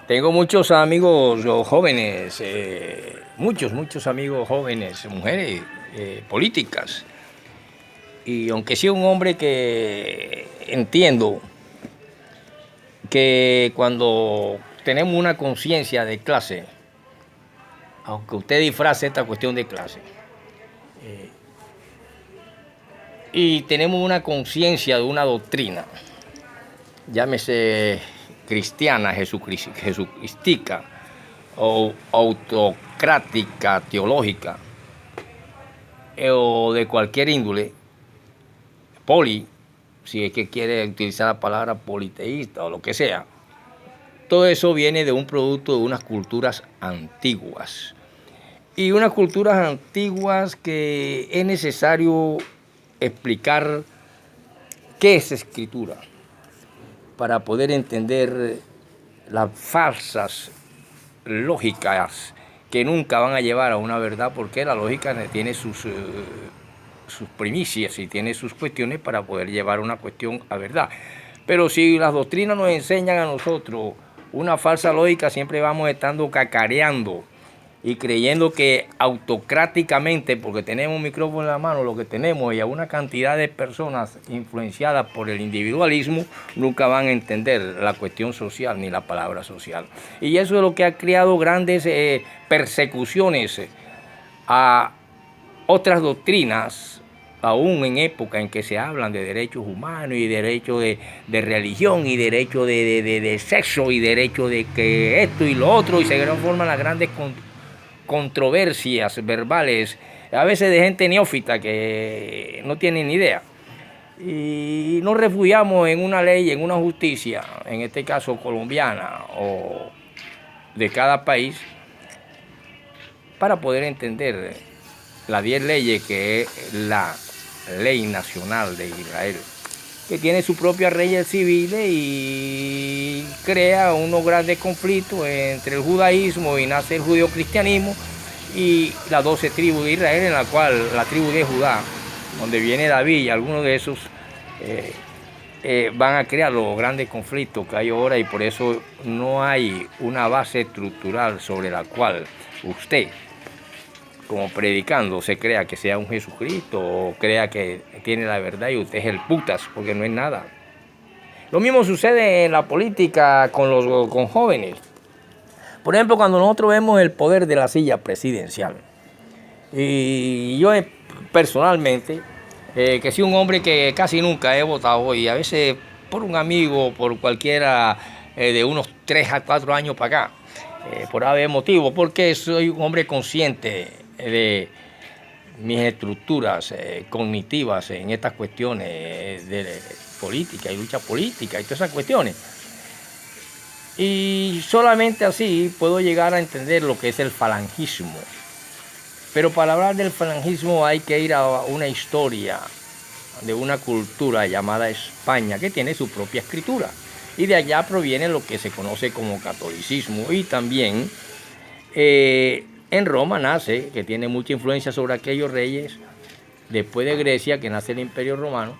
Tengo muchos amigos jóvenes, muchos amigos jóvenes, mujeres políticas. Y aunque sea un hombre que entiendo que cuando tenemos una conciencia de clase, aunque usted disfrace esta cuestión de clase, y tenemos una conciencia de una doctrina, llámese cristiana, jesucrística o autocrática, teológica, o de cualquier índole, si es que quiere utilizar la palabra politeísta o lo que sea, todo eso viene de un producto de unas culturas antiguas. Y unas culturas antiguas que es necesario explicar qué es escritura para poder entender las falsas lógicas que nunca van a llevar a una verdad, porque la lógica tiene sus primicias y tiene sus cuestiones para poder llevar una cuestión a verdad. Pero si las doctrinas nos enseñan a nosotros una falsa lógica, siempre vamos estando cacareando y creyendo que autocráticamente, porque tenemos un micrófono en la mano, lo que tenemos, y a una cantidad de personas influenciadas por el individualismo, nunca van a entender la cuestión social ni la palabra social. Y eso es lo que ha creado grandes persecuciones a otras doctrinas, aún en época en que se hablan de derechos humanos y derechos de religión y derechos de sexo y derechos de que esto y lo otro, y se forman las grandes controversias verbales, a veces de gente neófita que no tiene ni idea. Y nos refugiamos en una ley, en una justicia, en este caso colombiana o de cada país, para poder entender las 10 leyes que es la ley nacional de Israel, que tiene sus propias leyes civiles y crea unos grandes conflictos entre el judaísmo y nace el judeocristianismo y las 12 tribus de Israel, en la cual la tribu de Judá, donde viene David y algunos de esos van a crear los grandes conflictos que hay ahora, y por eso no hay una base estructural sobre la cual usted, como predicando, se crea que sea un Jesucristo o crea que tiene la verdad y usted es el putas, porque no es nada. Lo mismo sucede en la política con jóvenes. Por ejemplo, cuando nosotros vemos el poder de la silla presidencial, y yo personalmente, que soy un hombre que casi nunca he votado, y a veces por un amigo, por cualquiera de unos 3 a 4 años para acá, por haber motivo, porque soy un hombre consciente de mis estructuras cognitivas en estas cuestiones de política y lucha política y todas esas cuestiones. Y solamente así puedo llegar a entender lo que es el falangismo. Pero para hablar del falangismo hay que ir a una historia de una cultura llamada España, que tiene su propia escritura. Y de allá proviene lo que se conoce como catolicismo. Y también en Roma nace, que tiene mucha influencia sobre aquellos reyes. Después de Grecia, que nace el Imperio Romano.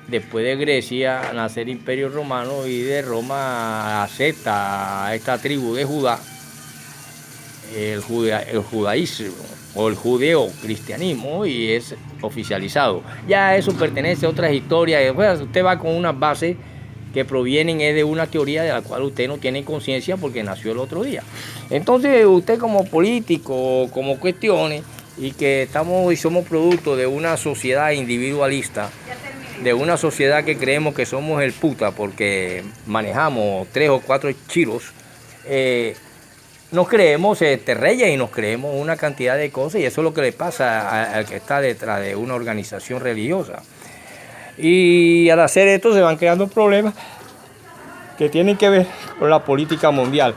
Después de Grecia nace el Imperio Romano, y de Roma acepta a esta tribu de Judá el judaísmo o el judeo-cristianismo, y es oficializado. Ya eso pertenece a otras historias. Pues usted va con unas bases que provienen de una teoría de la cual usted no tiene conciencia porque nació el otro día. Entonces usted como político, como cuestiones, y que estamos y somos producto de una sociedad individualista, de una sociedad que creemos que somos el puta porque manejamos 3 o 4 chiros, nos creemos reyes y nos creemos una cantidad de cosas, y eso es lo que le pasa al que está detrás de una organización religiosa. Y al hacer esto se van creando problemas que tienen que ver con la política mundial.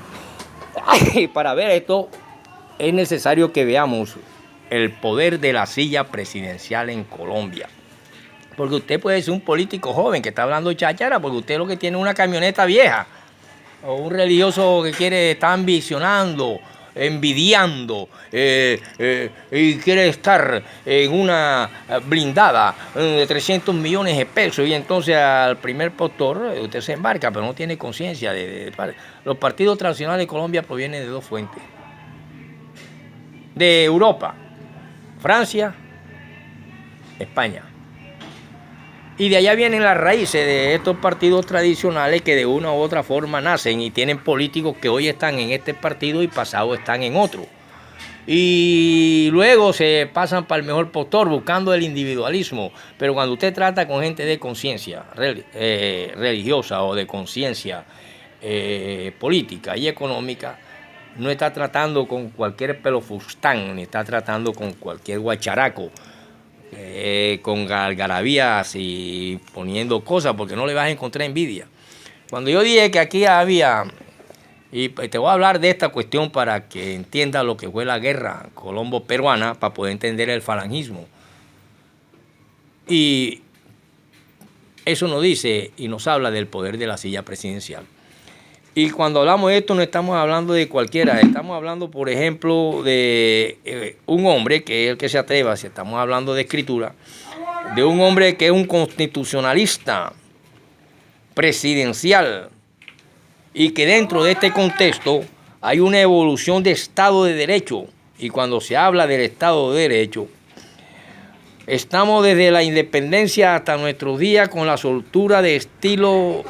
Y para ver esto es necesario que veamos el poder de la silla presidencial en Colombia. Porque usted puede ser un político joven que está hablando cháchara, porque usted lo que tiene es una camioneta vieja, o un religioso que quiere estar ambicionando envidiando y quiere estar en una blindada de 300 millones de pesos, y entonces al primer postor usted se embarca, pero no tiene conciencia los partidos tradicionales de Colombia provienen de dos fuentes: de Europa, Francia, España. Y de allá vienen las raíces de estos partidos tradicionales que de una u otra forma nacen y tienen políticos que hoy están en este partido y pasado están en otro. Y luego se pasan para el mejor postor buscando el individualismo. Pero cuando usted trata con gente de conciencia religiosa o de conciencia política y económica, no está tratando con cualquier pelofustán, ni está tratando con cualquier guacharaco, con algarabías y poniendo cosas, porque no le vas a encontrar envidia. Cuando yo dije que aquí había, y te voy a hablar de esta cuestión para que entiendas lo que fue la guerra colombo-peruana, para poder entender el falangismo. Y eso nos dice y nos habla del poder de la silla presidencial. Y cuando hablamos de esto no estamos hablando de cualquiera, estamos hablando, por ejemplo, de un hombre que es el que se atreva, si estamos hablando de escritura, de un hombre que es un constitucionalista presidencial, y que dentro de este contexto hay una evolución de Estado de Derecho. Y cuando se habla del Estado de Derecho, estamos desde la independencia hasta nuestros días con la soltura de estilo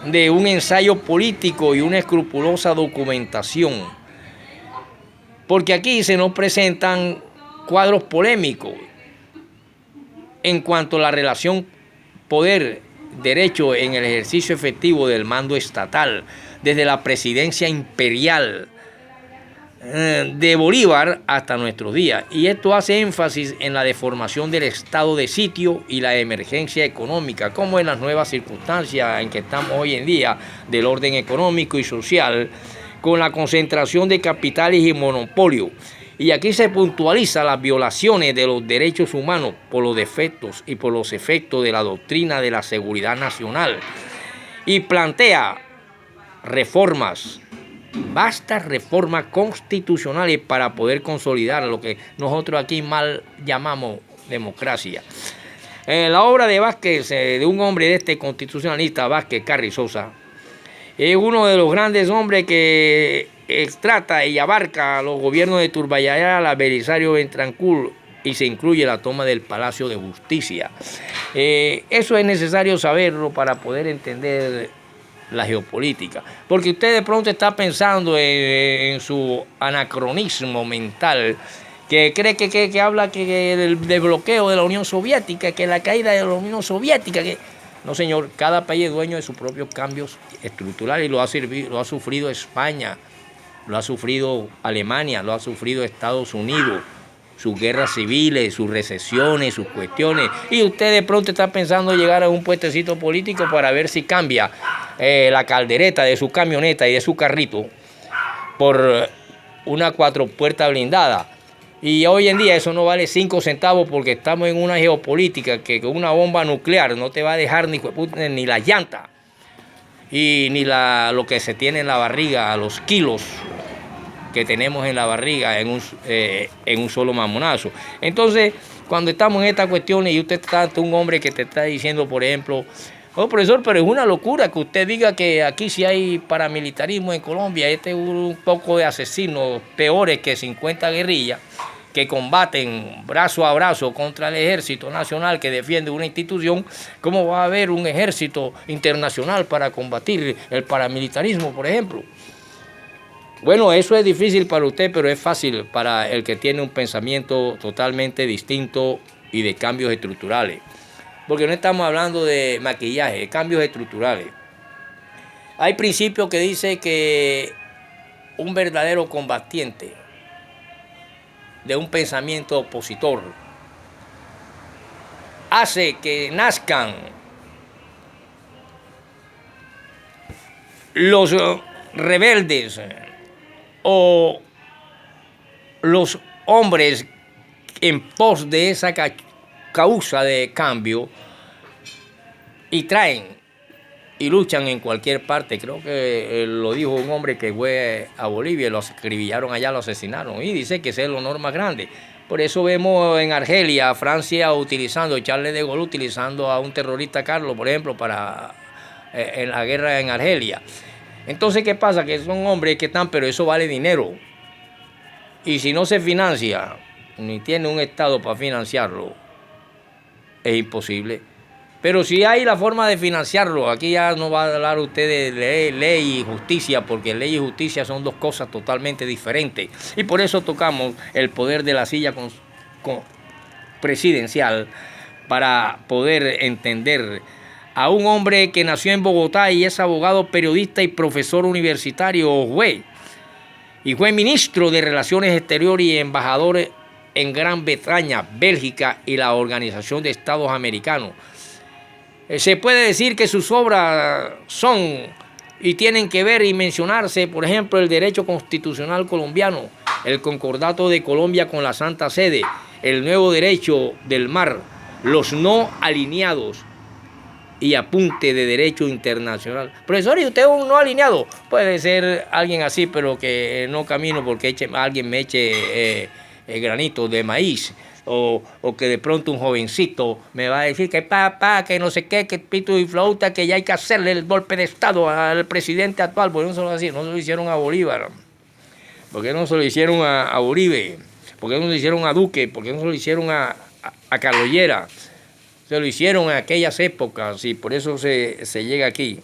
de un ensayo político y una escrupulosa documentación. Porque aquí se nos presentan cuadros polémicos en cuanto a la relación poder-derecho en el ejercicio efectivo del mando estatal, desde la presidencia imperial de Bolívar hasta nuestros días. Y esto hace énfasis en la deformación del estado de sitio y la emergencia económica, como en las nuevas circunstancias en que estamos hoy en día del orden económico y social, con la concentración de capitales y monopolio. Y aquí se puntualiza las violaciones de los derechos humanos por los defectos y por los efectos de la doctrina de la seguridad nacional, y plantea reformas, vastas reformas constitucionales para poder consolidar lo que nosotros aquí mal llamamos democracia. La obra de Vázquez, de un hombre de este constitucionalista, Vázquez Carrizosa, es uno de los grandes hombres que trata y abarca los gobiernos de Turbayayala, Belisario Bentrancur, y se incluye la toma del Palacio de Justicia. Eso es necesario saberlo para poder entender la geopolítica, porque usted de pronto está pensando en su anacronismo mental, que cree que habla del bloqueo de la Unión Soviética, que la caída de la Unión Soviética, que no, señor, cada país es dueño de sus propios cambios estructurales, y lo ha sufrido España, lo ha sufrido Alemania, lo ha sufrido Estados Unidos, sus guerras civiles, sus recesiones, sus cuestiones. Y usted de pronto está pensando llegar a un puestecito político para ver si cambia la caldereta de su camioneta y de su carrito por una 4 puertas blindada. Y hoy en día eso no vale 5 centavos, porque estamos en una geopolítica que con una bomba nuclear no te va a dejar ni la llanta y ni lo que se tiene en la barriga, los kilos que tenemos en la barriga en un solo mamonazo. Entonces, cuando estamos en estas cuestiones y usted está ante un hombre que te está diciendo, por ejemplo, oh, profesor, pero es una locura que usted diga que aquí sí hay paramilitarismo en Colombia, este es un poco de asesinos peores que 50 guerrillas que combaten brazo a brazo contra el ejército nacional que defiende una institución. ¿Cómo va a haber un ejército internacional para combatir el paramilitarismo, por ejemplo? Bueno, eso es difícil para usted, pero es fácil para el que tiene un pensamiento totalmente distinto y de cambios estructurales. Porque no estamos hablando de maquillaje, de cambios estructurales. Hay principios que dicen que un verdadero combatiente de un pensamiento opositor hace que nazcan los rebeldes o los hombres en pos de esa causa de cambio, y traen y luchan en cualquier parte. Creo que lo dijo un hombre que fue a Bolivia, lo acribillaron allá, lo asesinaron, y dice que ese es el honor más grande. Por eso vemos en Argelia, Francia utilizando, Charles de Gaulle utilizando a un terrorista Carlos, por ejemplo, para en la guerra en Argelia. Entonces, ¿qué pasa? Que son hombres que están, pero eso vale dinero. Y si no se financia, ni tiene un Estado para financiarlo, es imposible. Pero si hay la forma de financiarlo, aquí ya no va a hablar usted de ley y justicia, porque ley y justicia son dos cosas totalmente diferentes. Y por eso tocamos el poder de la silla presidencial, para poder entender a un hombre que nació en Bogotá y es abogado, periodista y profesor universitario, y fue ministro de Relaciones Exteriores y embajador en Gran Bretaña, Bélgica y la Organización de Estados Americanos. Se puede decir que sus obras son y tienen que ver y mencionarse, por ejemplo, el derecho constitucional colombiano, el concordato de Colombia con la Santa Sede, el nuevo derecho del mar, los no alineados y apunte de derecho internacional. Profesor, ¿y usted es un no alineado? Puede ser alguien así, pero que no camino porque alguien me eche granitos de maíz. O que de pronto un jovencito me va a decir que papá, que no sé qué, que pito y flauta, que ya hay que hacerle el golpe de Estado al presidente actual. ¿Por qué no se lo hicieron? No se lo hicieron a Bolívar. ¿Por qué no se lo hicieron a Uribe? ¿Por qué no se lo hicieron a Duque? ¿Por qué no se lo hicieron a Carlos Llera? Se lo hicieron en aquellas épocas y por eso se llega aquí,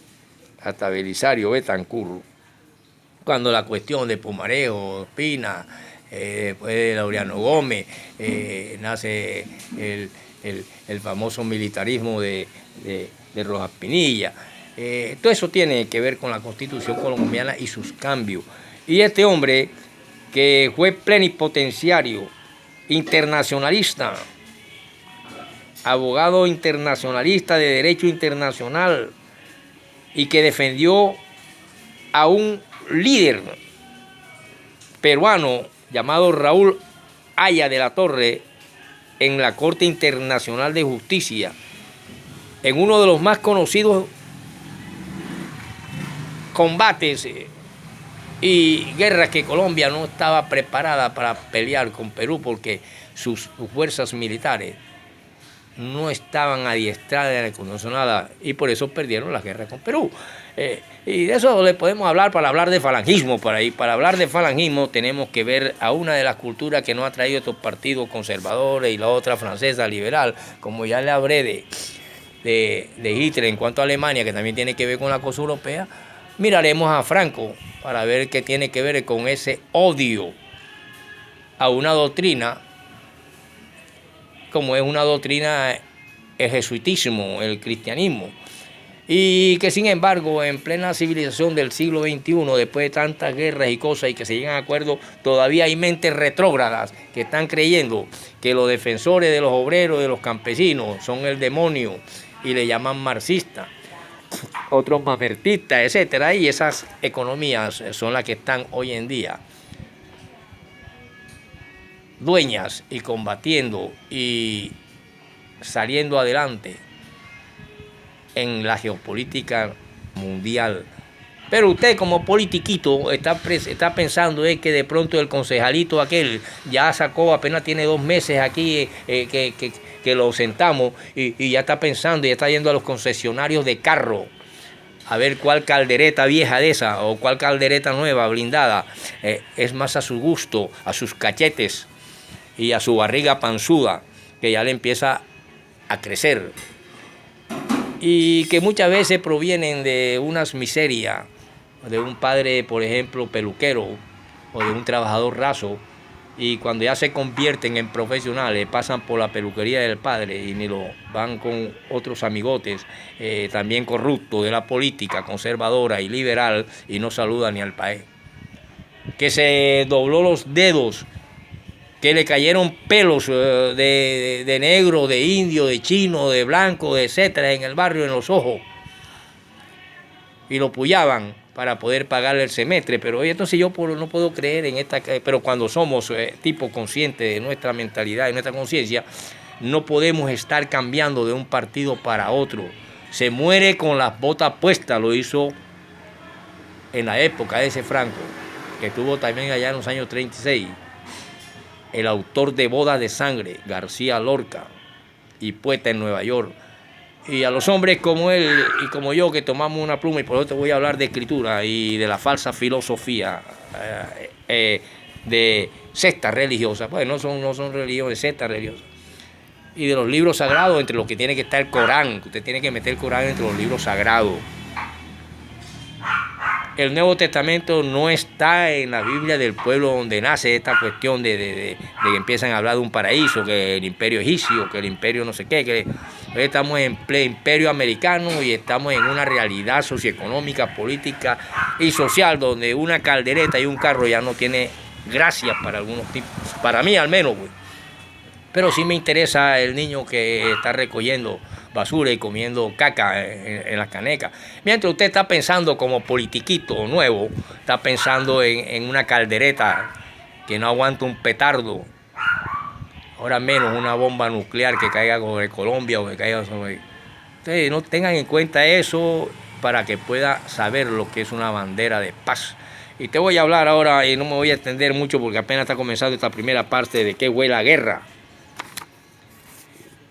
hasta Belisario Betancur, cuando la cuestión de Pumarejo, Espina, después de Laureano Gómez, nace el famoso militarismo de Rojas Pinilla. Todo eso tiene que ver con la Constitución colombiana y sus cambios. Y este hombre, que fue plenipotenciario, internacionalista, abogado internacionalista de derecho internacional, y que defendió a un líder peruano llamado Raúl Haya de la Torre en la Corte Internacional de Justicia, en uno de los más conocidos combates y guerras que Colombia no estaba preparada para pelear con Perú, porque sus fuerzas militares no estaban adiestradas con nada, y por eso perdieron la guerra con Perú. Y de eso le podemos hablar para hablar de falangismo. Para hablar de falangismo tenemos que ver a una de las culturas que nos ha traído estos partidos conservadores y la otra francesa liberal, como ya le hablé de Hitler en cuanto a Alemania, que también tiene que ver con la cosa europea. Miraremos a Franco para ver qué tiene que ver con ese odio a una doctrina, como es una doctrina el jesuitismo, el cristianismo, y que sin embargo en plena civilización del siglo XXI, después de tantas guerras y cosas y que se llegan a acuerdos, todavía hay mentes retrógradas que están creyendo que los defensores de los obreros, de los campesinos, son el demonio y le llaman marxistas, otros mamertistas, etcétera, y esas economías son las que están hoy en día dueñas y combatiendo y saliendo adelante en la geopolítica mundial. Pero usted como politiquito está pensando que de pronto el concejalito aquel ya sacó, apenas tiene 2 meses aquí que lo sentamos y ya está pensando, ya está yendo a los concesionarios de carro a ver cuál caldereta vieja de esa o cuál caldereta nueva, blindada, es más a su gusto, a sus cachetes y a su barriga panzuda, que ya le empieza a crecer, y que muchas veces provienen de unas miserias, de un padre, por ejemplo, peluquero, o de un trabajador raso, y cuando ya se convierten en profesionales, pasan por la peluquería del padre y ni lo van con otros amigotes, también corruptos de la política conservadora y liberal, y no saludan ni al país. Que se dobló los dedos, que le cayeron pelos de negro, de indio, de chino, de blanco, etcétera, en el barrio, en los ojos, y lo pullaban para poder pagarle el semestre. Pero oye, entonces yo no puedo creer en esta, pero cuando somos tipos conscientes de nuestra mentalidad y nuestra conciencia, no podemos estar cambiando de un partido para otro. se muere con las botas puestas, lo hizo en la época de ese Franco, que estuvo también allá en los años 36, el autor de Bodas de Sangre, García Lorca, y poeta en Nueva York. Y a los hombres como él y como yo, que tomamos una pluma, y por eso te voy a hablar de escritura y de la falsa filosofía de sectas religiosas, pues no son religiones, sectas religiosas, y de los libros sagrados, entre los que tiene que estar el Corán, que usted tiene que meter el Corán entre los libros sagrados. El Nuevo Testamento no está en la Biblia del pueblo donde nace esta cuestión de que empiezan a hablar de un paraíso, que el imperio egipcio, que el imperio no sé qué, que estamos en imperio americano y estamos en una realidad socioeconómica, política y social donde una caldereta y un carro ya no tiene gracia para algunos tipos, para mí al menos, güey. Pero sí me interesa el niño que está recogiendo basura y comiendo caca en las canecas. Mientras usted está pensando como politiquito nuevo, está pensando en una caldereta que no aguanta un petardo, ahora menos una bomba nuclear que caiga sobre Colombia o que caiga sobre... Ustedes no tengan en cuenta eso para que pueda saber lo que es una bandera de paz. Y te voy a hablar ahora, y no me voy a extender mucho porque apenas está comenzando esta primera parte de qué huele a guerra.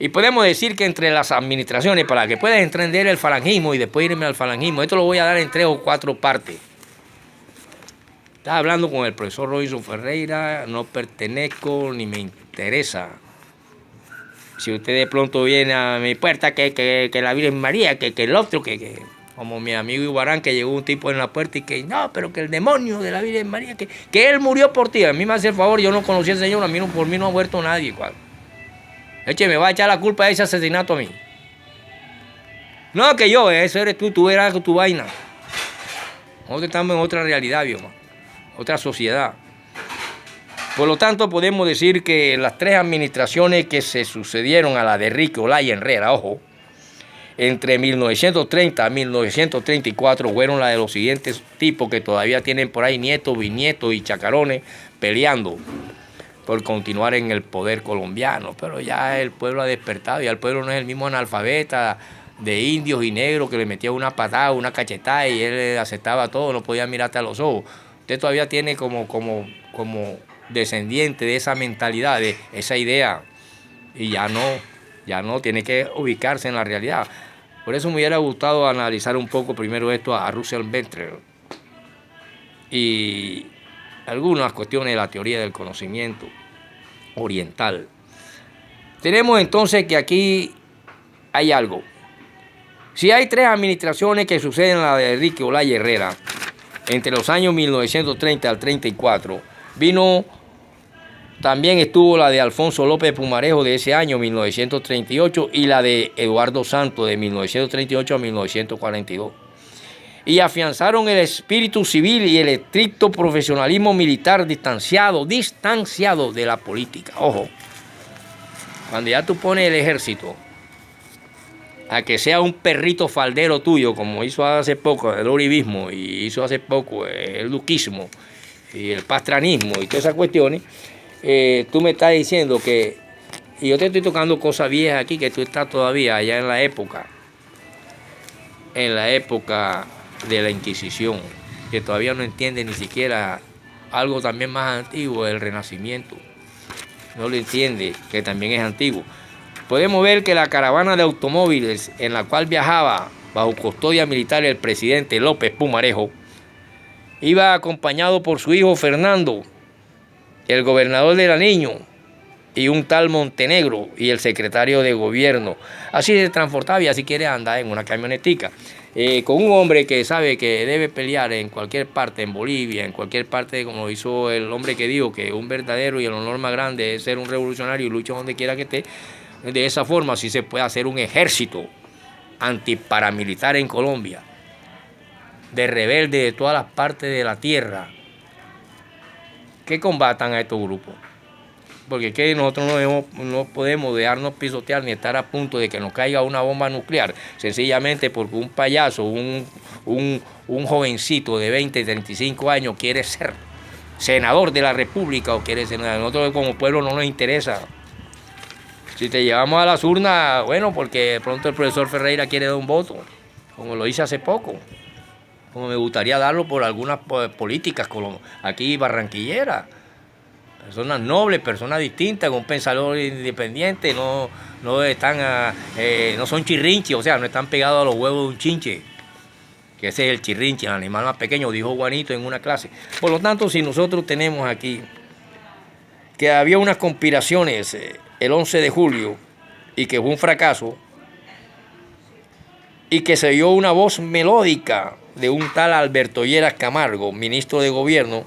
Y podemos decir que entre las administraciones, para que puedas entender el falangismo y después irme al falangismo, esto lo voy a dar en 3 o 4 partes. Estaba hablando con el profesor Robinson Ferreira, no pertenezco ni me interesa. Si usted de pronto viene a mi puerta, que la Virgen María, que el otro, que como mi amigo Iguarán, que llegó un tipo en la puerta y que no, pero que el demonio de la Virgen María, que él murió por ti. A mí me hace el favor, yo no conocí al Señor, por mí no ha muerto nadie igual. Eche, me va a echar la culpa de ese asesinato a mí. No, que yo, eso eres tú verás tu vaina. Nosotros estamos en otra realidad, viejo, otra sociedad. Por lo tanto, podemos decir que las 3 administraciones que se sucedieron a la de Enrique Olaya Herrera, ojo, entre 1930 a 1934 fueron las de los siguientes tipos que todavía tienen por ahí nietos, bisnietos y chacarones peleando por continuar en el poder colombiano, pero ya el pueblo ha despertado, ya el pueblo no es el mismo analfabeta de indios y negros que le metía una patada, una cachetada y él aceptaba todo, no podía mirarte a los ojos. Usted todavía tiene como descendiente de esa mentalidad, de esa idea, y ya no, tiene que ubicarse en la realidad. Por eso me hubiera gustado analizar un poco primero esto a Russell Bentley y algunas cuestiones de la teoría del conocimiento oriental. Tenemos entonces que aquí hay algo. Si hay 3 administraciones que suceden en la de Enrique Olaya Herrera, entre los años 1930 al 34, también estuvo la de Alfonso López Pumarejo de ese año, 1938, y la de Eduardo Santos de 1938 a 1942. Y afianzaron el espíritu civil y el estricto profesionalismo militar distanciado de la política. Ojo, cuando ya tú pones el ejército a que sea un perrito faldero tuyo, como hizo hace poco el uribismo y hizo hace poco el duquismo y el pastranismo y todas esas cuestiones, tú me estás diciendo que, y yo te estoy tocando cosas viejas aquí, que tú estás todavía allá en la época de la Inquisición, que todavía no entiende ni siquiera algo también más antiguo, el Renacimiento. No lo entiende, que también es antiguo. Podemos ver que la caravana de automóviles en la cual viajaba bajo custodia militar el presidente López Pumarejo iba acompañado por su hijo Fernando, el gobernador de Nariño, y un tal Montenegro y el secretario de gobierno. Así se transportaba y así quiere andar en una camionetica. Con un hombre que sabe que debe pelear en cualquier parte, en Bolivia, en cualquier parte, como hizo el hombre que dijo que un verdadero y el honor más grande es ser un revolucionario y lucha donde quiera que esté. De esa forma sí se puede hacer un ejército antiparamilitar en Colombia, de rebeldes de todas las partes de la tierra, que combatan a estos grupos. Porque que nosotros no podemos dejarnos pisotear ni estar a punto de que nos caiga una bomba nuclear, sencillamente porque un payaso, un jovencito de 20, 35 años quiere ser senador de la República o quiere ser... A nosotros como pueblo no nos interesa. Si te llevamos a las urnas, bueno, porque de pronto el profesor Ferreira quiere dar un voto, como lo hice hace poco, como me gustaría darlo por algunas políticas aquí barranquilleras. Personas nobles, personas distintas, con un pensador independiente, no son chirrinches, o sea, no están pegados a los huevos de un chinche, que ese es el chirrinche, el animal más pequeño, dijo Juanito en una clase. Por lo tanto, si nosotros tenemos aquí que había unas conspiraciones el 11 de julio y que fue un fracaso, y que se oyó una voz melódica de un tal Alberto Lleras Camargo, ministro de Gobierno,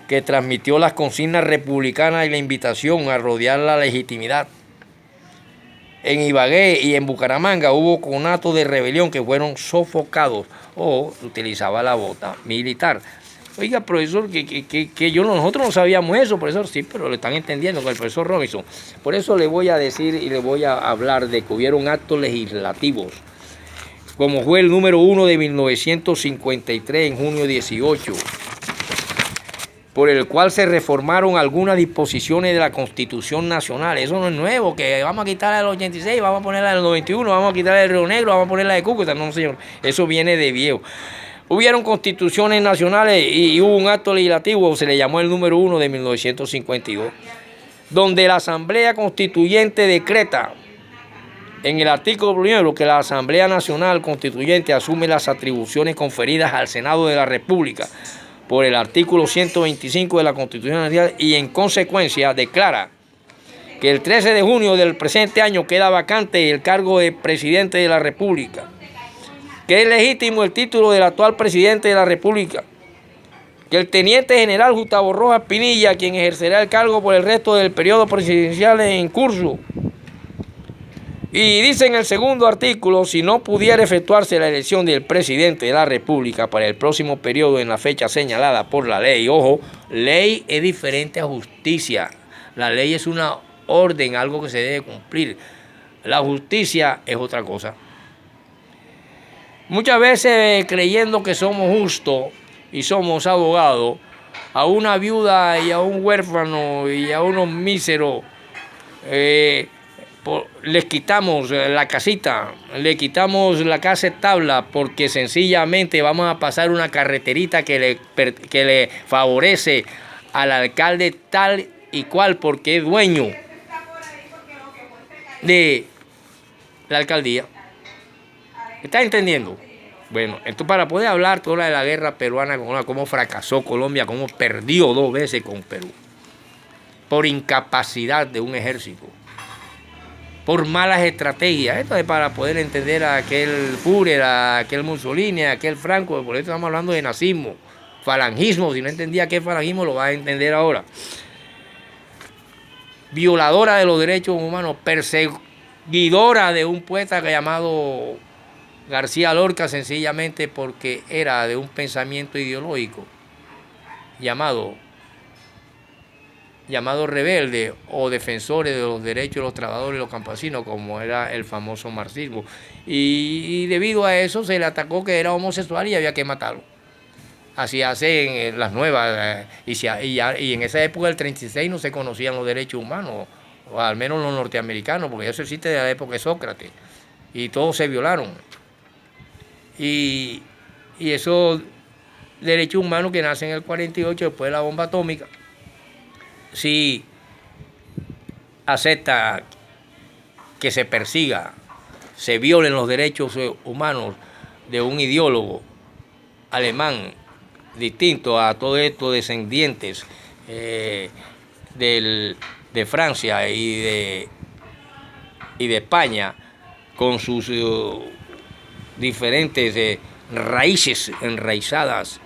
que transmitió las consignas republicanas y la invitación a rodear la legitimidad. En Ibagué y en Bucaramanga hubo conatos de rebelión que fueron sofocados o utilizaba la bota militar. Oiga, profesor, que nosotros no sabíamos eso, profesor, sí, pero lo están entendiendo con el profesor Robinson. Por eso le voy a decir y le voy a hablar de que hubieron actos legislativos, como fue el número 1 de 1953 en junio 18, por el cual se reformaron algunas disposiciones de la Constitución Nacional. Eso no es nuevo, que vamos a quitar el 86, vamos a ponerla el 91, vamos a quitar el Río Negro, vamos a ponerla de Cúcuta. No, señor, eso viene de viejo. Hubieron constituciones nacionales y hubo un acto legislativo, se le llamó el número 1 de 1952, donde la Asamblea Constituyente decreta en el artículo primero que la Asamblea Nacional Constituyente asume las atribuciones conferidas al Senado de la República por el artículo 125 de la Constitución Nacional y en consecuencia declara que el 13 de junio del presente año queda vacante el cargo de presidente de la República, que es legítimo el título del actual presidente de la República, que el teniente general Gustavo Rojas Pinilla, quien ejercerá el cargo por el resto del periodo presidencial en curso. Y dice en el segundo artículo, si no pudiera efectuarse la elección del presidente de la República para el próximo periodo en la fecha señalada por la ley, ojo, ley es diferente a justicia. La ley es una orden, algo que se debe cumplir. La justicia es otra cosa. Muchas veces creyendo que somos justos y somos abogados, a una viuda y a un huérfano y a unos míseros les quitamos la casita, le quitamos la casa de tabla porque sencillamente vamos a pasar una carreterita que le favorece al alcalde tal y cual porque es dueño de la alcaldía. ¿Está entendiendo? Bueno, esto para poder hablar toda de la guerra peruana, cómo fracasó Colombia, cómo perdió 2 veces con Perú, por incapacidad de un ejército, por malas estrategias. Esto es para poder entender a aquel Führer, a aquel Mussolini, a aquel Franco. Por eso estamos hablando de nazismo, falangismo. Si no entendía qué es falangismo, lo va a entender ahora. Violadora de los derechos humanos, perseguidora de un poeta llamado García Lorca, sencillamente porque era de un pensamiento ideológico llamado rebelde o defensores de los derechos de los trabajadores y los campesinos, como era el famoso marxismo. Y debido a eso se le atacó que era homosexual y había que matarlo. Así hacen las nuevas. Y en esa época del 36 no se conocían los derechos humanos, o al menos los norteamericanos, porque eso existe de la época de Sócrates. Y todos se violaron. Y esos derechos humanos que nacen en el 48 después de la bomba atómica, si acepta que se persiga, se violen los derechos humanos de un ideólogo alemán distinto a todos estos descendientes de Francia y de España, con sus diferentes raíces enraizadas,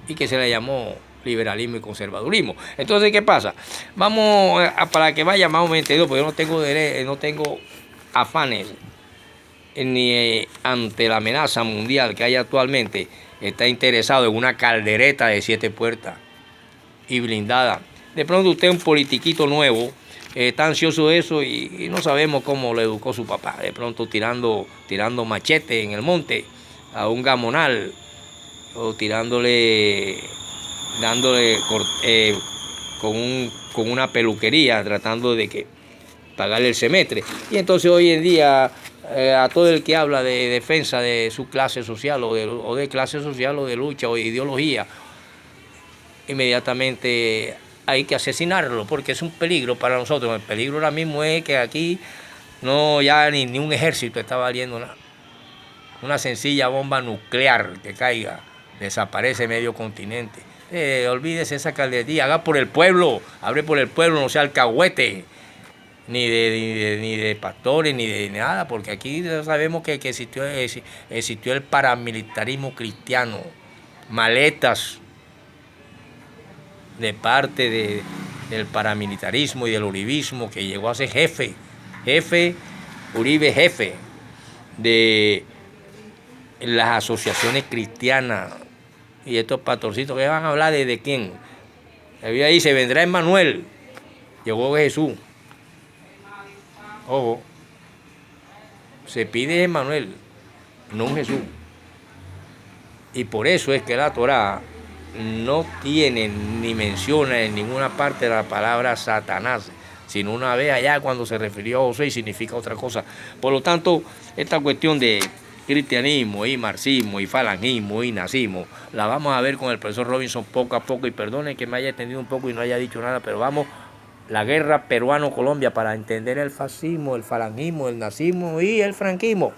y que se le llamó liberalismo y conservadurismo. Entonces, ¿qué pasa? Vamos para que vaya más o menos entendido, porque yo no tengo afanes ni ante la amenaza mundial que hay actualmente. Está interesado en una caldereta de 7 puertas y blindada. De pronto usted es un politiquito nuevo, está ansioso de eso y no sabemos cómo lo educó su papá. De pronto tirando machete en el monte a un gamonal, o dándole con una peluquería, tratando de que pagarle el semestre. Y entonces hoy en día a todo el que habla de defensa de su clase social o de clase social o de lucha o de ideología, inmediatamente hay que asesinarlo porque es un peligro para nosotros. El peligro ahora mismo es que aquí no ya ni un ejército está valiendo nada. Una sencilla bomba nuclear que caiga, desaparece medio continente. Olvídese esa caldería, haga por el pueblo, abre por el pueblo, no sea alcahuete, ni de pastores, ni de nada, porque aquí sabemos que existió el paramilitarismo cristiano, maletas de parte del paramilitarismo y del uribismo que llegó a ser Uribe jefe de las asociaciones cristianas y estos pastorcitos que van a hablar de quién. Ahí se vendrá Emmanuel, llegó Jesús. Ojo, se pide Emmanuel, no un Jesús. Y por eso es que la Torá no tiene ni menciona en ninguna parte la palabra Satanás, sino una vez allá cuando se refirió a José y significa otra cosa. Por lo tanto, esta cuestión de cristianismo y marxismo y falangismo y nazismo la vamos a ver con el profesor Robinson poco a poco, y perdone que me haya extendido un poco y no haya dicho nada, pero vamos, la guerra peruano-Colombia para entender el fascismo, el falangismo, el nazismo y el franquismo.